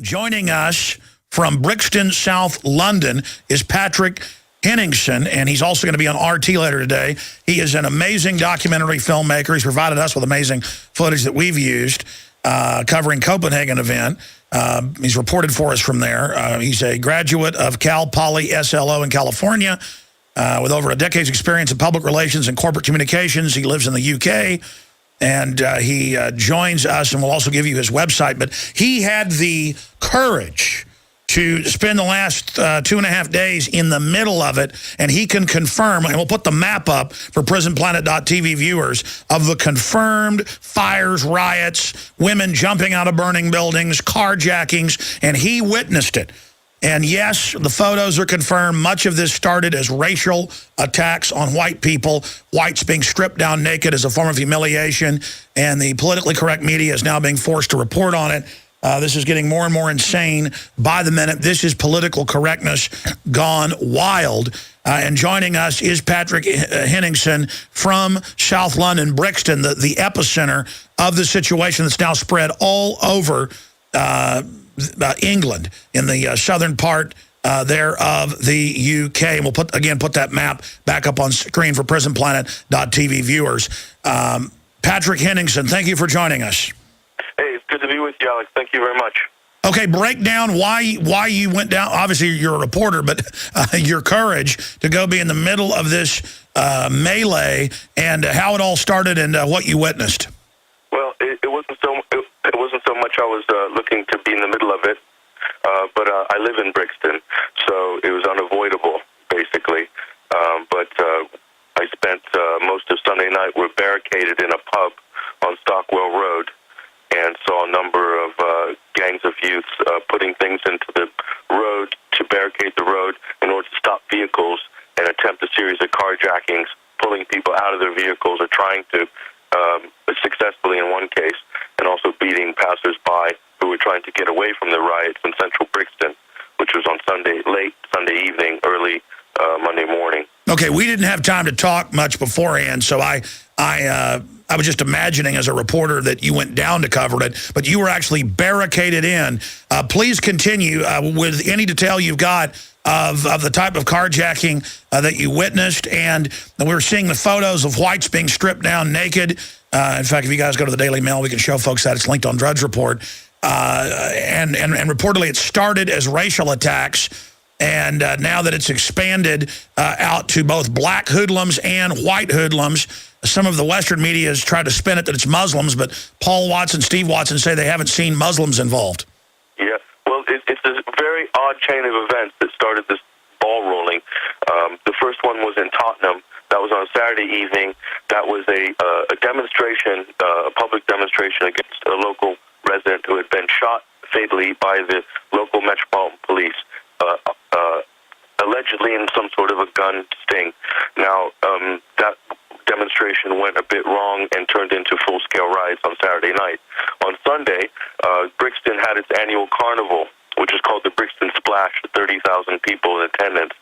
Joining us from Brixton, South London, is Patrick Henningsen, and he's also going to be on RT later today. He is an amazing documentary filmmaker. He's provided us with amazing footage that we've used covering Copenhagen event. He's reported for us from there. He's a graduate of Cal Poly SLO in California with over a decade's experience in public relations and corporate communications. He lives in the UK, and he joins us, and we'll also give you his website. But he had the courage to spend the last 2.5 days in the middle of it, and he can confirm, and we'll put the map up for PrisonPlanet.tv viewers, of the confirmed fires, riots, women jumping out of burning buildings, carjackings, and he witnessed it. And yes, the photos are confirmed. Much of this started as racial attacks on white people, whites being stripped down naked as a form of humiliation, and the politically correct media is now being forced to report on it. This is getting more and more insane by the minute. This is political correctness gone wild. And joining us is Patrick Henningsen from South London, Brixton, the epicenter of the situation that's now spread all over England, in the southern part there of the UK. And we'll put that map back up on screen for PrisonPlanet.tv viewers. Patrick Henningsen, thank you for joining us. Hey, it's good to be with you, Alex. Thank you very much. Okay, break down why you went down. Obviously, you're a reporter, but your courage to go be in the middle of this melee, and how it all started, and what you witnessed. Well, it wasn't so much I was looking to be in the middle of it, but I live in Brixton, so it was unavoidable, basically. But I spent most of Sunday night, we're barricaded in a pub on Stockwell Road, and saw a number of gangs of youths putting things into the road to barricade the road in order to stop vehicles and attempt a series of carjackings, pulling people out of their vehicles, or trying to, successfully in one case, and also beating passers-by who were trying to get away from the riots in central Brixton, which was on late Sunday evening, early Monday morning. Okay, we didn't have time to talk much beforehand, so I was just imagining as a reporter that you went down to cover it, but you were actually barricaded in. Please continue with any detail you've got of the type of carjacking that you witnessed. And we were seeing the photos of whites being stripped down naked. In fact, if you guys go to the Daily Mail, we can show folks that. It's linked on Drudge Report. And reportedly it started as racial attacks, and now that it's expanded out to both black hoodlums and white hoodlums. Some of the Western media has tried to spin it that it's Muslims, but Paul Watson, Steve Watson say they haven't seen Muslims involved. Yeah, well, it's a very odd chain of events that started this ball rolling. The first one was in Tottenham. That was on Saturday evening. That was a demonstration, a public demonstration against a local resident who had been shot fatally by the local Metropolitan Police, allegedly in some sort of a gun sting. Now, that demonstration went a bit wrong and turned into full-scale riots on Saturday night. On Sunday, Brixton had its annual carnival, which is called the Brixton Splash, 30,000 people in attendance.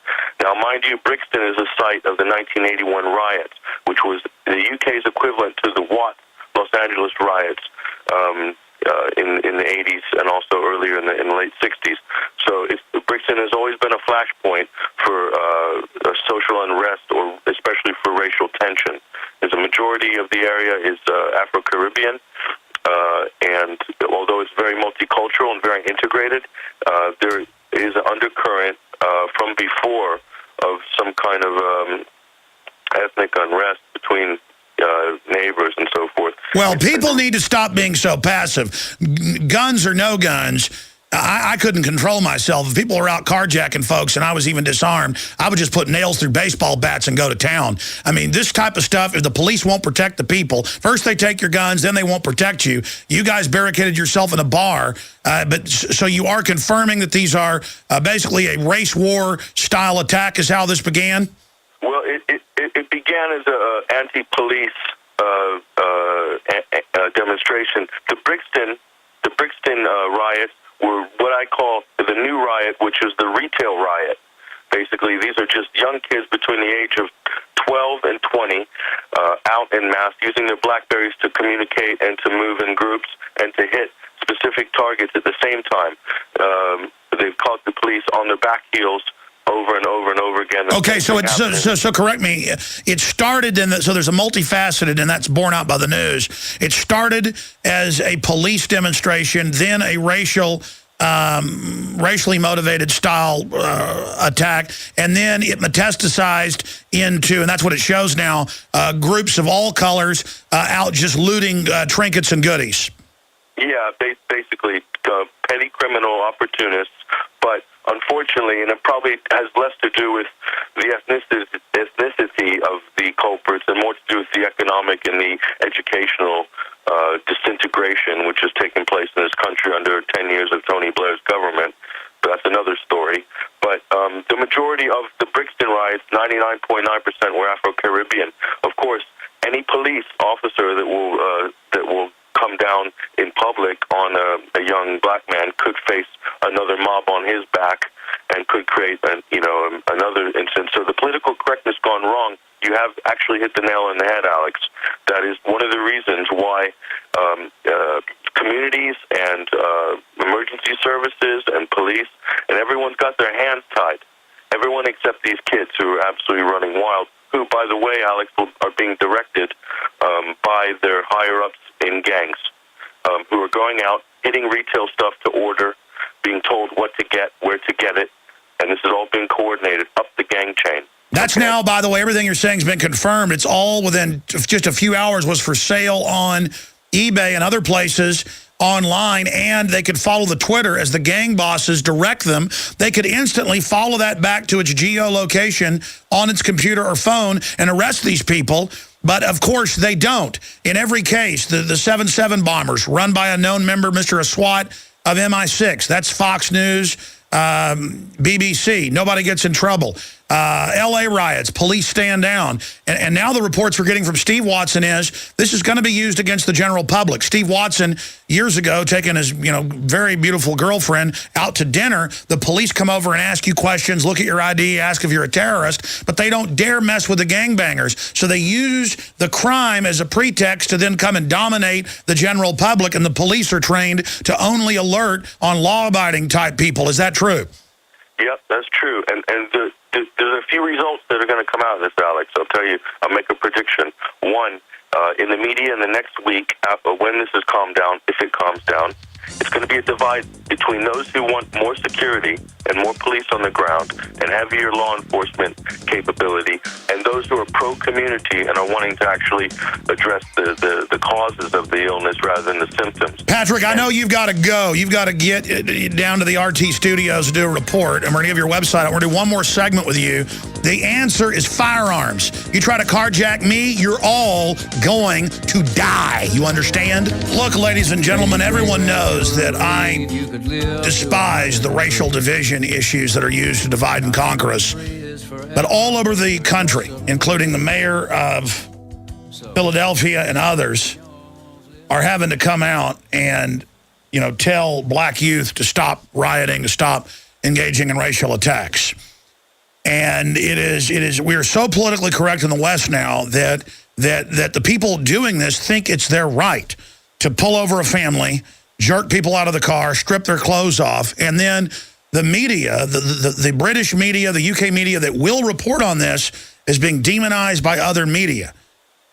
Now, mind you, Brixton is the site of the 1981 riots, which was the UK's equivalent to the Watts Los Angeles riots in the 80s and also earlier in the late 60s. So Brixton has always been a flashpoint for social unrest, or especially for racial tension. As a majority of the area is Afro-Caribbean, and although it's very multicultural and very integrated, there is an undercurrent from before of some kind of ethnic unrest between neighbors and so forth. Well, people need to stop being so passive. Guns or no guns, I couldn't control myself. If people were out carjacking folks and I was even disarmed, I would just put nails through baseball bats and go to town. I mean, this type of stuff, if the police won't protect the people, first they take your guns, then they won't protect you. You guys barricaded yourself in a bar, but so you are confirming that these are basically a race war style attack is how this began? Well, it began as an anti-police demonstration. The Brixton riots were what I call the new riot, which is the retail riot. Basically, these are just young kids between the age of 12 and 20 out en masse, using their BlackBerries to communicate and to move in groups and to hit specific targets at the same time. They've caught the police on their back heels over and over and over again. Okay, so correct me. It started so there's a multifaceted, and that's borne out by the news. It started as a police demonstration, then a racially motivated style attack, and then it metastasized into, and that's what it shows now, groups of all colors out just looting trinkets and goodies. Yeah, basically petty criminal opportunists, but unfortunately, and it probably has less to do with the ethnicity of the culprits and more to do with the economic and the educational disintegration which has taken place in this country under 10 years of Tony Blair's government. But that's another story. But the majority of the Brixton riots, 99.9%, were Afro-Caribbean. Of course, any police officer that will come down in public on a young black man could face another mob on his back and could create another instance. So the political correctness gone wrong. You have actually hit the nail on the head, Alex. That is one of the reasons why communities and emergency services and police and everyone's got their hands tied. Everyone except these kids who are absolutely running wild, who, by the way, Alex, are being directed by their higher-ups in gangs, who are going out, hitting retail stuff to order, being told what to get, where to get it, and this is all being coordinated up the gang chain. That's now, by the way, everything you're saying has been confirmed. It's all within just a few hours was for sale on eBay and other places online, and they could follow the Twitter as the gang bosses direct them. They could instantly follow that back to its geolocation on its computer or phone and arrest these people. But, of course, they don't. In every case, the 7/7 bombers run by a known member, Mr. Aswat of MI6. That's Fox News, BBC. Nobody gets in trouble. L.A. riots, police stand down. And now the reports we're getting from Steve Watson is this is going to be used against the general public. Steve Watson, years ago, taking his very beautiful girlfriend out to dinner, the police come over and ask you questions, look at your ID, ask if you're a terrorist, but they don't dare mess with the gangbangers. So they use the crime as a pretext to then come and dominate the general public, and the police are trained to only alert on law-abiding type people. Is that true? Yep, that's true. And there's a few results that are going to come out of this, Alex. I'll tell you, I'll make a prediction. One, in the media in the next week, when this has calmed down, if it calms down, it's going to be a divide between those who want more security and more police on the ground and heavier law enforcement capability, and those who are pro-community and are wanting to actually address the causes of the illness rather than the symptoms. Patrick, I know you've got to go. You've got to get down to the RT studios to do a report, and we're going to give your website. We're going to do one more segment with you. The answer is firearms. You try to carjack me, you're all going to die. You understand? Look, ladies and gentlemen, everyone knows that I despise the racial division issues that are used to divide and conquer us. But all over the country, including the mayor of Philadelphia and others, are having to come out and, tell black youth to stop rioting, to stop engaging in racial attacks. And we are so politically correct in the West now that the people doing this think it's their right to pull over a family, jerk people out of the car, strip their clothes off, and then the media, the British media, the UK media that will report on this is being demonized by other media.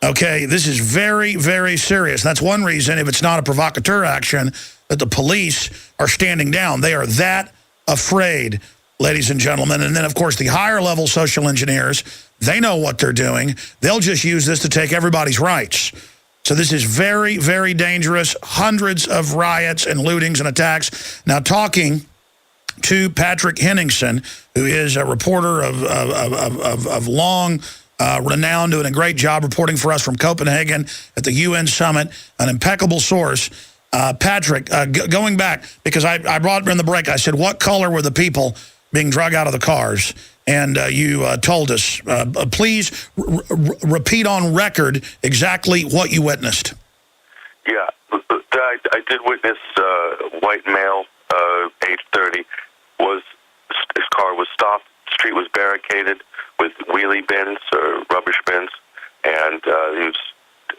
Okay, this is very, very serious. That's one reason, if it's not a provocateur action, that the police are standing down. They are that afraid, ladies and gentlemen. And then, of course, the higher level social engineers, they know what they're doing. They'll just use this to take everybody's rights. So this is very, very dangerous. Hundreds of riots and lootings and attacks. Now, talking to Patrick Henningsen, who is a reporter of long renown, doing a great job reporting for us from Copenhagen at the UN Summit, an impeccable source. Patrick, going back, because I brought in the break, I said, what color were the people being drug out of the cars? And you told us. Please repeat on record exactly what you witnessed. Yeah, I did witness white male, age 30, his car was stopped, street was barricaded with wheelie bins or rubbish bins, and he was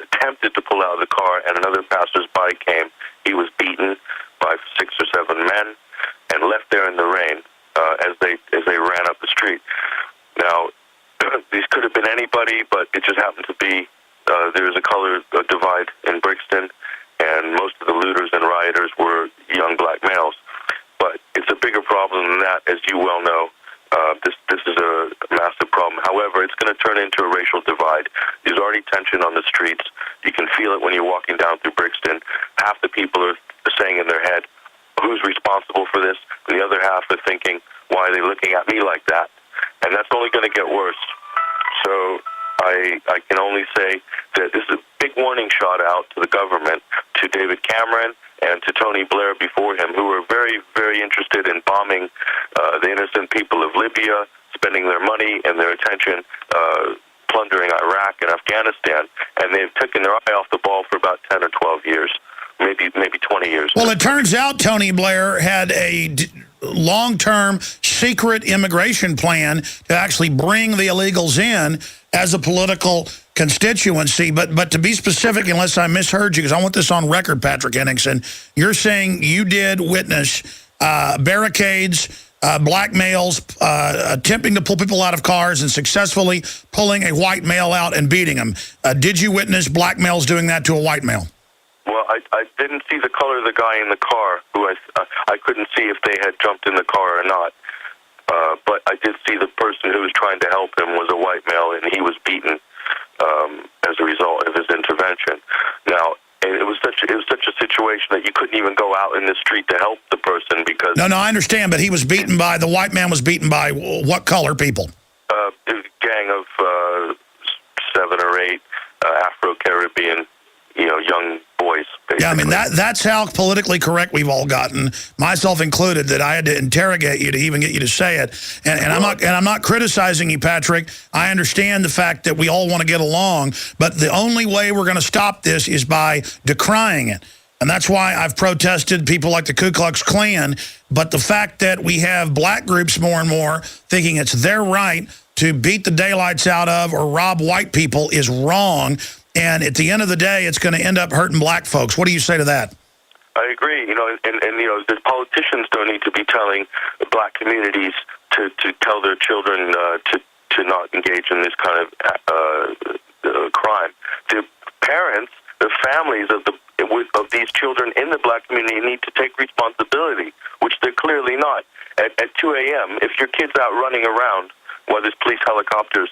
attempted to pull out of the car, and another passersby came. He was beaten by 6 or 7 men and left there in the rain as they ran up the street. Now, these could have been anybody, but it just happened to be there was a color divide in Brixton, and most of the looters and rioters were young black males. But it's a bigger problem than that, as you well know. This is a massive problem. However, it's going to turn into a racial divide. There's already tension on the streets. You can feel it when you're walking down through Brixton. Half the people are saying in their head, who's responsible for this? And the other half are thinking, why are they looking at me like that? And that's only going to get worse. So I can only say that this is a big warning shot out to the government, to David Cameron, and to Tony Blair before him, who were very, very interested in bombing the innocent people of Libya, spending their money and their attention plundering Iraq and Afghanistan, and they've taken their eye off the ball for about 10 or 12 years, maybe 20 years. Well, it turns out Tony Blair had a long-term secret immigration plan to actually bring the illegals in as a political constituency. But to be specific, unless I misheard you, because I want this on record, Patrick Henningsen, you're saying you did witness barricades, black males attempting to pull people out of cars and successfully pulling a white male out and beating him. Did you witness black males doing that to a white male? Well, I didn't see the color of the guy in the car, who I couldn't see if they had jumped in the car or not. But I did see the person who was trying to help him was a white male, and he was beaten as a result of his intervention. Now, it was such a situation that you couldn't even go out in the street to help the person because... No, I understand, but he was beaten by, the white man was beaten by what color people? A gang of 7 or 8 Afro-Caribbean, young boys. Basically. Yeah, I mean, that's how politically correct we've all gotten, myself included, that I had to interrogate you to even get you to say it. And I'm not criticizing you, Patrick. I understand the fact that we all want to get along, but the only way we're going to stop this is by decrying it. And that's why I've protested people like the Ku Klux Klan. But the fact that we have black groups more and more thinking it's their right to beat the daylights out of or rob white people is wrong. And at the end of the day, it's going to end up hurting black folks. What do you say to that? I agree. And the politicians don't need to be telling black communities to tell their children to not engage in this kind of crime. The parents, the families of these children in the black community need to take responsibility, which they're clearly not. At 2 a.m., if your kid's out running around while there's police helicopters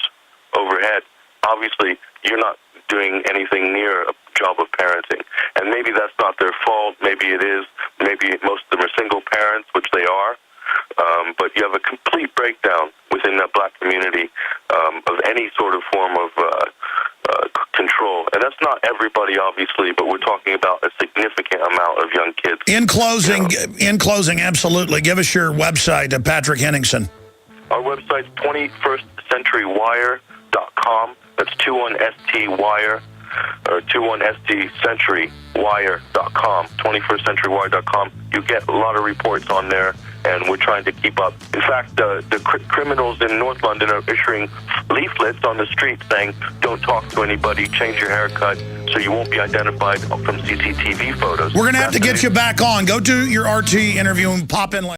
overhead, obviously you're not doing anything near a job of parenting. And maybe that's not their fault. Maybe it is. Maybe most of them are single parents, which they are. But you have a complete breakdown within that black community of any sort of form of control. And that's not everybody, obviously, but we're talking about a significant amount of young kids. In closing, absolutely. Give us your website, Patrick Henningsen. Our website's 21stcenturywire.com. That's 21ST-Wire, or 21ST-Century-Wire.com, 21stcenturywire.com. You get a lot of reports on there, and we're trying to keep up. In fact, the criminals in North London are issuing leaflets on the street saying, don't talk to anybody, change your haircut, so you won't be identified from CCTV photos. We're going to have to get you back on. Go do your RT interview and pop in later.